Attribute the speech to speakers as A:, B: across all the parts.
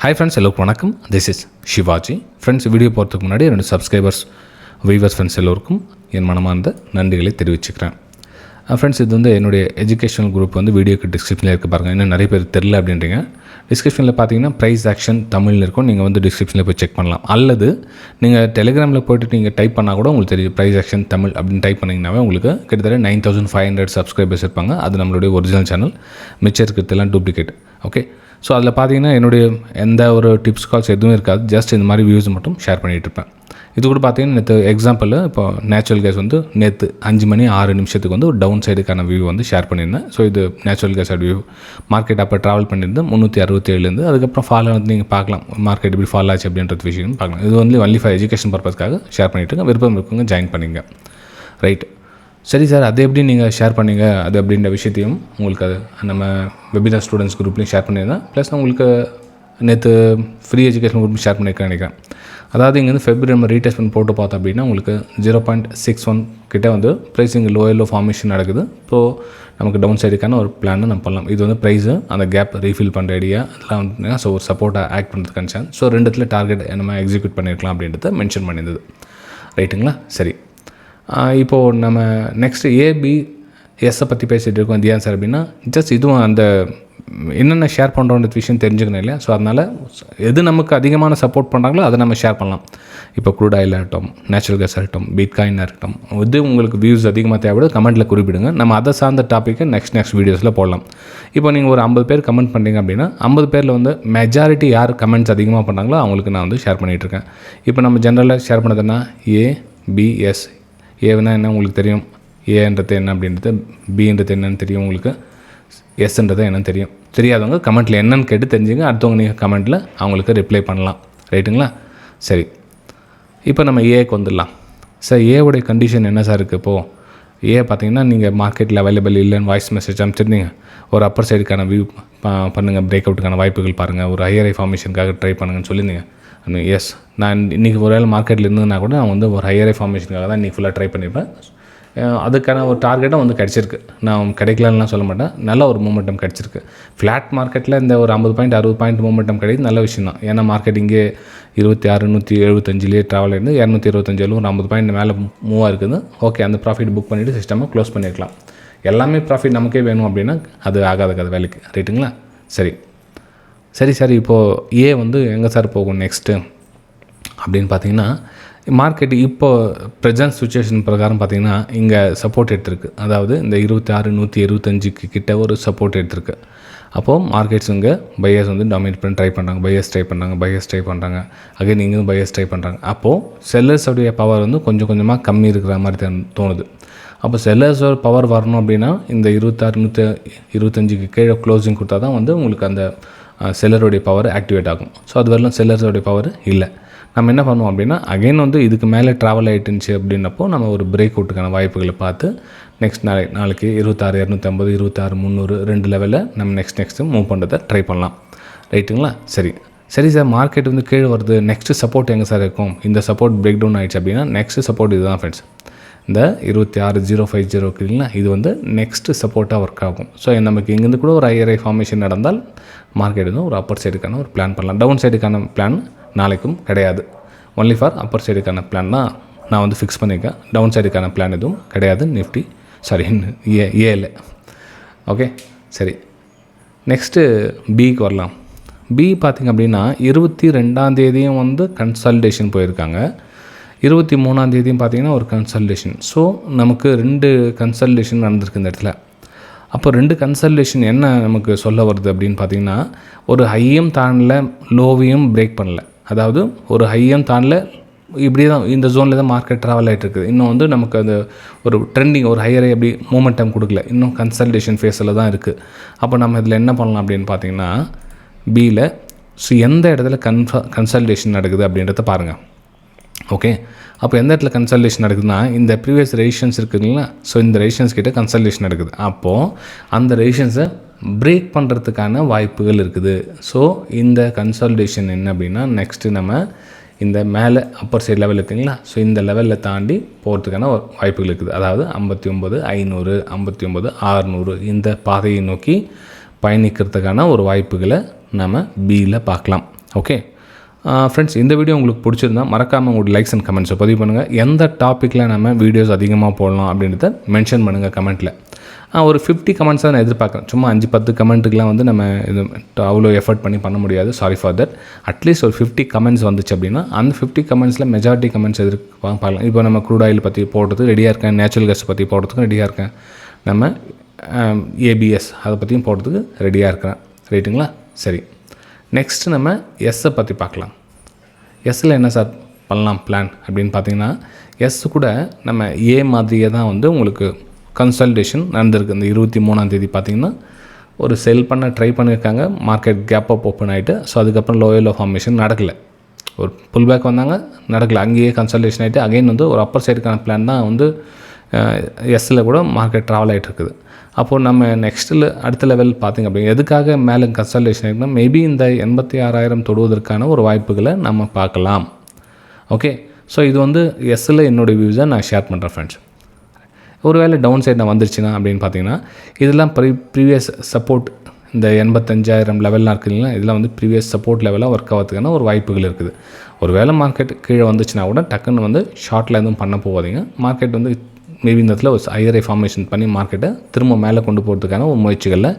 A: Hi friends, எல்லோருக்கும் வணக்கம். This is Shivaji. Friends, video போகிறதுக்கு முன்னாடி என்னோடய சப்ஸ்கிரைபர்ஸ், வீவர்ஸ், ஃப்ரெண்ட்ஸ் எல்லோருக்கும் என் மனமார்ந்த நன்றிகளை தெரிவிச்சுக்கிறேன். ஃப்ரெண்ட்ஸ், இது வந்து என்னுடைய எஜுகேஷனல் குரூப் வந்து வீடியோக்கு டிஸ்கிரிப்ஷனில் இருக்குது பாருங்கள். இன்னும் நிறைய பேர் தெரில அப்படின்றீங்க. டிஸ்கிரிப்ஷனில் பார்த்தீங்கன்னா ப்ரைஸ் ஆக்ஷன் தமிழ்னு இருக்கும். நீங்கள் வந்து டிஸ்கிரிப்ஷனில் போய் செக் பண்ணலாம். அல்லது நீங்கள் டெலிகிராமில் போய்ட்டு நீங்கள் டைப் பண்ணால் கூட உங்களுக்கு தெரியும். ப்ரைஸ் ஆக்ஷன் தமிழ் அப்படின்னு டைப் பண்ணிங்கனாவே உங்களுக்கு கிட்டத்தட்ட 9500 சப்ஸ்கிரைபர்ஸ் இருப்பாங்க. அது நம்மளுடைய ஒரிஜினல் சேனல். மிச்சம் இருக்கிறதெல்லாம் டூப்ளிகேட். ஓகே, ஸோ அதில் பார்த்தீங்கன்னா என்னுடைய எந்த ஒரு டிப்ஸ் கால்ஸ் எதுவும் இருக்காது. ஜஸ்ட் இந்த மாதிரி வியூஸ் மட்டும் ஷேர் பண்ணிகிட்ருப்பேன். இது கூட பார்த்தீங்கன்னா நேற்று எக்ஸாம்பிள், இப்போ நேச்சுரல் கேஸ் வந்து நேற்று 5:06 வந்து ஒரு டவுன் சைடுக்கான வியூ வந்து ஷேர் பண்ணியிருந்தேன். ஸோ இது நேச்சுரல் கேஸோட வியூ. மார்க்கெட் அப்போ ட்ராவல் பண்ணியிருந்தேன் 367 அதுக்கப்புறம் ஃபால் வந்து நீங்கள் பார்க்கலாம். மார்க்கெட் எப்படி ஃபால் ஆச்சு அப்படின்றது விஷயம் பார்க்கலாம். இது வந்து ஒன்லி ஃபார் எஜுகேஷன் பர்பஸ்க்காக ஷேர் பண்ணிவிட்டுங்க. விருப்பம் இருக்குங்க ஜாயின் பண்ணிங்க. ரைட், சரி சார், அது எப்படி நீங்கள் ஷேர் பண்ணீங்க அது அப்படின்ற விஷயத்தையும் உங்களுக்கு அது நம்ம வெபினார் ஸ்டூடெண்ட்ஸ் குரூப்லேயும் ஷேர் பண்ணியிருந்தேன். ப்ளஸ் உங்களுக்கு நேற்று ஃப்ரீ எஜுகேஷன் குரூப் ஷேர் பண்ணியிருக்கேன் நினைக்கிறேன். அதாவது இங்கே வந்து ஃபெப்ரவரி நம்ம ரீடெஸ்ட்மெண்ட் போட்டு பார்த்தோம் அப்படின்னா உங்களுக்கு 0.61 கிட்டே வந்து ப்ரைஸிங் லோ ஃபார்மேஷன் நடக்குது. ஸோ நமக்கு டவுன் சைடுக்கான ஒரு பிளான் நம்ம பண்ணலாம். இது வந்து ப்ரைஸு அந்த கேப் ரீஃபில் பண்ணுற ஐடியா அதெல்லாம் வந்து ஸோ ஒரு சப்போர்ட்டாக ஆக்ட் பண்ணுறதுக்கான சான்ஸ். ஸோ ரெண்டுத்தில் டார்கெட் நம்ம எக்ஸிக்யூட் பண்ணியிருக்கலாம் அப்படின்றத மென்ஷன் பண்ணியிருந்தது. ரைட்டுங்களா? சரி, இப்போது நம்ம நெக்ஸ்ட்டு ஏபிஎஸ்ஸை பற்றி பேசிகிட்டு இருக்கோம். இது ஏன் சார் அப்படின்னா, ஜஸ்ட் இதுவும் அந்த என்னென்ன ஷேர் பண்ணுறோன்ற விஷயம் தெரிஞ்சுக்கணும் இல்லையா? ஸோ அதனால் எது நமக்கு அதிகமான சப்போர்ட் பண்ணுறாங்களோ அதை நம்ம ஷேர் பண்ணலாம். இப்போ க்ரூட் ஆயில் ஆகட்டும், நேச்சுரல் கேஸ் ஆகட்டும், பிட்காயின் ஆகட்டும், இது உங்களுக்கு வியூஸ் அதிகமாக தேவைப்படுது கமெண்ட்டில் குறிப்பிடுங்க. நம்ம அதை சார்ந்த டாப்பிக்கை நெக்ஸ்ட் வீடியோஸில் போடலாம். இப்போ நீங்கள் ஒரு 50 பேர் கமெண்ட் பண்ணுறீங்க அப்படின்னா 50 பேரில் வந்து மெஜாரிட்டி யார் கமெண்ட்ஸ் அதிகமாக பண்ணுறாங்களோ அவங்களுக்கு நான் வந்து ஷேர் பண்ணிகிட்ருக்கேன். இப்போ நம்ம ஜென்ரலாக ஷேர் பண்ணதுன்னா ஏபிஎஸ். ஏன்னா என்ன உங்களுக்கு தெரியும், ஏன்றது என்ன அப்படின்றது, பின்றது என்னன்னு தெரியும் உங்களுக்கு, எஸ்ன்றது என்னன்னு தெரியும். தெரியாதவங்க கமெண்ட்டில் என்னன்னு கேட்டு தெரிஞ்சுங்க. அடுத்தவங்க நீங்கள் கமெண்ட்டில் அவங்களுக்கு ரிப்ளை பண்ணலாம். ரைட்டுங்களா? சரி, இப்போ நம்ம ஏக்கு வந்துடலாம். சார், ஏவுடைய கண்டிஷன் என்ன சார் இருக்குது? இப்போது பார்த்தீங்கன்னா நீங்கள் மார்க்கெட்டில் அவைலபிள் இல்லைன்னு வாய்ஸ் மெசேஜ் அனுப்பிச்சிருந்தீங்க. ஒரு அப்பர் சைடுக்கான வியூ பண்ணுங்கள், பிரேக் அவுட்டுக்கான வாய்ப்புகள் பாருங்கள், ஒரு ஹையர் ஃபார்மேஷனுக்காக ட்ரை பண்ணுங்கன்னு சொல்லியிருந்தீங்க. எஸ், நான் இன்றைக்கி ஒரு வேளை மார்க்கெட்டில் இருந்ததுனா கூட நான் வந்து ஒரு ஹையர் ஃபார்மேஷனுக்காக தான் இன்றைக்கி ஃபுல்லாக ட்ரை பண்ணியிருப்பேன். அதுக்கான ஒரு டார்கெட்டும் வந்து கிடச்சிருக்கு. நான் கிடைக்கலன்னா சொல்ல மாட்டேன். நல்ல ஒரு மூமெண்டம் கிடச்சிருக்கு. ஃப்ளாட் மார்க்கெட்டில் இந்த ஒரு 50 பாயிண்ட் 60 பாயிண்ட் மூமெண்டம் கிடையாது, நல்ல விஷயம் தான். ஏன்னா மார்க்கெட் இங்கே 26,175 ட்ராவல் இருந்து 225 ஒரு 50 பாயிண்ட் மேலே மூவாக இருக்குது. ஓகே, அந்த ப்ராஃபிட் புக் பண்ணிவிட்டு சிஸ்டமாக க்ளோஸ் பண்ணியிருக்கலாம். எல்லாமே ப்ராஃபிட் நமக்கே வேணும் அப்படின்னா அது ஆகாத கதை வேலைக்கு. ரைட்டுங்களா? சரி சார், இப்போது ஏ வந்து எங்கே சார் போகும் நெக்ஸ்ட்டு அப்படின்னு பார்த்தீங்கன்னா, மார்க்கெட் இப்போ ப்ரெசன்ட் சுச்சுவேஷன் பிரகாரம் பார்த்திங்கன்னா இங்கே சப்போர்ட் எடுத்திருக்கு. அதாவது இந்த 26,175 கிட்ட ஒரு சப்போர்ட் எடுத்திருக்கு. அப்போது மார்க்கெட்ஸ் இங்கே பையர்ஸ் வந்து டாமினேட் பண்ணி ட்ரை பண்ணுறாங்க, பையர்ஸ் ட்ரை பண்ணுறாங்க, அகைன் இங்கே பையர்ஸ் ட்ரை பண்ணுறாங்க. அப்போது செல்லர்ஸோடைய பவர் வந்து கொஞ்சம் கொஞ்சமாக கம்மி இருக்கிற மாதிரி தோணுது. அப்போ செல்லர்ஸோட பவர் வரணும் அப்படின்னா இந்த 26,125 கீழே க்ளோசிங் கொடுத்தா தான் வந்து உங்களுக்கு அந்த செல்லருடைய பவர் ஆக்டிவேட் ஆகும். ஸோ அது வரலாம் செல்லர்ஸோடைய பவர் இல்லை. நம்ம என்ன பண்ணுவோம் அப்படின்னா அகைன் வந்து இதுக்கு மேலே ட்ராவல் ஆகிட்டுருந்துச்சு அப்படின்னப்போ நம்ம ஒரு பிரேக் அவுட்டுக்கான வாய்ப்புகளை பார்த்து நெக்ஸ்ட் நாளைக்கு 26,250 26,300 2 லெவலில் நம்ம நெக்ஸ்ட்டு மூவ் பண்ணுறதை ட்ரை பண்ணலாம். ரைட்டுங்களா? சரி சார், மார்க்கெட் வந்து கீழே வருது, நெக்ஸ்ட்டு சப்போர்ட் எங்கே சார் இருக்கும்? இந்த சப்போர்ட் பிரேக் டவுன் ஆகிடுச்சு அப்படின்னா நெக்ஸ்ட்டு சப்போர்ட் இது தான் ஃப்ரெண்ட்ஸ். இந்த 26,050 இருக்குதுங்களா, இது வந்து நெக்ஸ்ட்டு சப்போர்ட்டாக ஒர்க் ஆகும். ஸோ நமக்கு இங்கேருந்து கூட ஒரு ஐஆர்ஐ ஃபார்மேஷன் நடந்தால் மார்க்கெட் வந்து ஒரு அப்பர் சைடுக்கான ஒரு பிளான் பண்ணலாம். டவுன் சைடுக்கான பிளான் நாளைக்கும் கிடையாது. ஒன்லி ஃபார் அப்பர் சைடுக்கான பிளான் தான் நான் வந்து ஃபிக்ஸ் பண்ணியிருக்கேன். டவுன் சைடுக்கான பிளான் எதுவும் கிடையாது. நிஃப்டி ஏல. ஓகே, சரி, நெக்ஸ்ட்டு பிக்கு வரலாம். பி பார்த்திங்க அப்படின்னா 22ஆம் வந்து கன்சால்டேஷன் போயிருக்காங்க. 23ஆம் பார்த்திங்கன்னா ஒரு கன்சல்டேஷன். ஸோ நமக்கு 2 கன்சல்டேஷன் நடந்திருக்கு இந்த இடத்துல. அப்போ 2 கன்சல்டேஷன் என்ன நமக்கு சொல்ல வருது அப்படின்னு பார்த்திங்கன்னா, ஒரு ஹையும் தாண்டல, லோவையும் பிரேக் பண்ணல. அதாவது ஒரு ஹையும் தாண்டல, இப்படி தான் இந்த ஜோனில் தான் மார்க்கெட் ட்ராவல் ஆகிட்டு இருக்குது. இன்னும் வந்து நமக்கு அது ஒரு ட்ரெண்டிங் ஒரு ஹையரை அப்படி மூமெண்டம் கொடுக்கல. இன்னும் கன்சல்டேஷன் ஃபேஸில் தான் இருக்குது. அப்போ நம்ம இதில் என்ன பண்ணலாம் அப்படின்னு பார்த்திங்கன்னா, பியில் ஸோ எந்த இடத்துல கன்சல்டேஷன் நடக்குது அப்படின்றத பாருங்கள். ஓகே, அப்போ எந்த இடத்துல கன்சல்டேஷன் நடக்குதுன்னா இந்த ப்ரீவியஸ் ரெசிஸ்டன்ஸ் இருக்குதுங்களா, ஸோ இந்த ரெசிஸ்டன்ஸ் கிட்ட கன்சல்டேஷன் நடக்குது. அப்போது அந்த ரெசிஸ்டன்ஸை பிரேக் பண்ணுறதுக்கான வாய்ப்புகள் இருக்குது. ஸோ இந்த கன்சல்டேஷன் என்ன அப்படின்னா நெக்ஸ்ட்டு நம்ம இந்த மேலே அப்பர் சைடு லெவல் இருக்குங்களா, ஸோ இந்த லெவலில் தாண்டி போகிறதுக்கான வாய்ப்புகள் இருக்குது. அதாவது 59,500 59,600 இந்த பாதையை நோக்கி பயணிக்கிறதுக்கான ஒரு வாய்ப்புகளை நம்ம பியில் பார்க்கலாம். ஓகே ஃப்ரெண்ட்ஸ், இந்த வீடியோ உங்களுக்கு பிடிச்சிருந்தா மறக்காமல் உங்களுடைய லைக்ஸ் அண்ட் கமெண்ட்ஸை பதிவு பண்ணுங்கள். எந்த டாப்பிக்கில் நம்ம வீடியோஸ் அதிகமாக போடலாம் அப்படின்றத மென்ஷன் பண்ணுங்கள் கமெண்ட்டில். ஒரு 50 கமெண்ட்ஸ் தான் நான் எதிர்பார்க்குறேன். சும்மா 5-10 கமெண்ட்டுக்கெலாம் வந்து நம்ம இது அவ்வளோ எஃபர்ட் பண்ணி பண்ண முடியாது. Sorry for that. அட்லீஸ்ட் ஒரு 50 கமெண்ட்ஸ் வந்துச்சு அப்படின்னா அந்த 50 கமெண்ட்ஸில் மெஜாரிட்டி கமெண்ட்ஸ் பார்க்கலாம். இப்போ நம்ம க்ரூட் ஆயில் பற்றி போடுறதுக்கு ரெடியாக இருக்கேன், நேச்சுரல் கேஸ் பற்றி போடுறதுக்கும் ரெடியாக இருக்கேன், நம்ம ஏபிஎஸ் அதை பற்றியும் போடுறதுக்கு ரெடியாக இருக்கிறேன். ரைட்டுங்களா? சரி, நெக்ஸ்ட்டு நம்ம எஸ்ஸை பற்றி பார்க்கலாம். எஸ்ஸில் என்ன சார் பண்ணலாம் பிளான் அப்படின்னு பார்த்தீங்கன்னா, எஸ் கூட நம்ம ஏ மாதிரியே தான் வந்து உங்களுக்கு கன்சல்டேஷன் நடந்திருக்கு. இந்த 23ஆம் தேதி பார்த்திங்கன்னா ஒரு செல் பண்ண ட்ரை பண்ணியிருக்காங்க. மார்க்கெட் கேப் அப் ஓப்பன் ஆகிட்டு, ஸோ அதுக்கப்புறம் லோயலோ ஃபார்மேஷன் நடக்கலை. ஒரு புல் பேக் வந்தாங்க, நடக்கலை. அங்கேயே கன்சல்டேஷன் ஆகிட்டு அகைன் வந்து ஒரு அப்பர் சைடுக்கான பிளான் தான் வந்து எஸ்ஸில் கூட மார்க்கெட் ட்ராவல் ஆகிட்டு இருக்குது. அப்போது நம்ம நெக்ஸ்ட்டில் அடுத்த லெவல் பார்த்திங்க அப்படின்னா எதுக்காக மேலே கன்சல்டேஷன் ஆகிட்டுனா மேபி இந்த 86,000 தொடுவதற்கான ஒரு வாய்ப்புகளை நம்ம பார்க்கலாம். ஓகே, ஸோ இது வந்து எஸ்ஸில் என்னுடைய வியூஸை நான் ஷேர் பண்ணுறேன் ஃப்ரெண்ட்ஸ். ஒருவேளை டவுன் சைட் நான் வந்துருச்சுன்னா அப்படின்னு பார்த்தீங்கன்னா இதெல்லாம் ப்ரீவியஸ் சப்போர்ட், இந்த 85,000 லெவல்லாம் இருக்குது இல்லைங்களா, இதெல்லாம் வந்து ப்ரீவியஸ் சப்போர்ட் லெவலாக ஒர்க் ஆகிறதுக்கான ஒரு வாய்ப்புகள் இருக்குது. ஒரு வேளை மார்க்கெட் கீழே வந்துச்சுன்னா கூட டக்குன்னு வந்து ஷார்ட்டில் எதுவும் பண்ண போகாதீங்க. மார்க்கெட் வந்து மேபி இந்த இடத்துல ஒரு ஐஆர்ஐ ஃபார்மேஷன் பண்ணி மார்க்கெட்டை திரும்ப மேலே கொண்டு போகிறதுக்கான ஒரு முயற்சிகளில்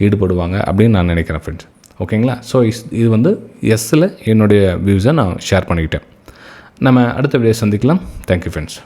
A: ஈடுபடுவாங்க அப்படின்னு நான் நினைக்கிறேன் ஃப்ரெண்ட்ஸ். ஓகேங்களா? ஸோ இது வந்து எஸ்ஸில் என்னுடைய வியூஸை நான் ஷேர் பண்ணிக்கிட்டேன். நம்ம அடுத்த வீடியோ சந்திக்கலாம். Thank you friends.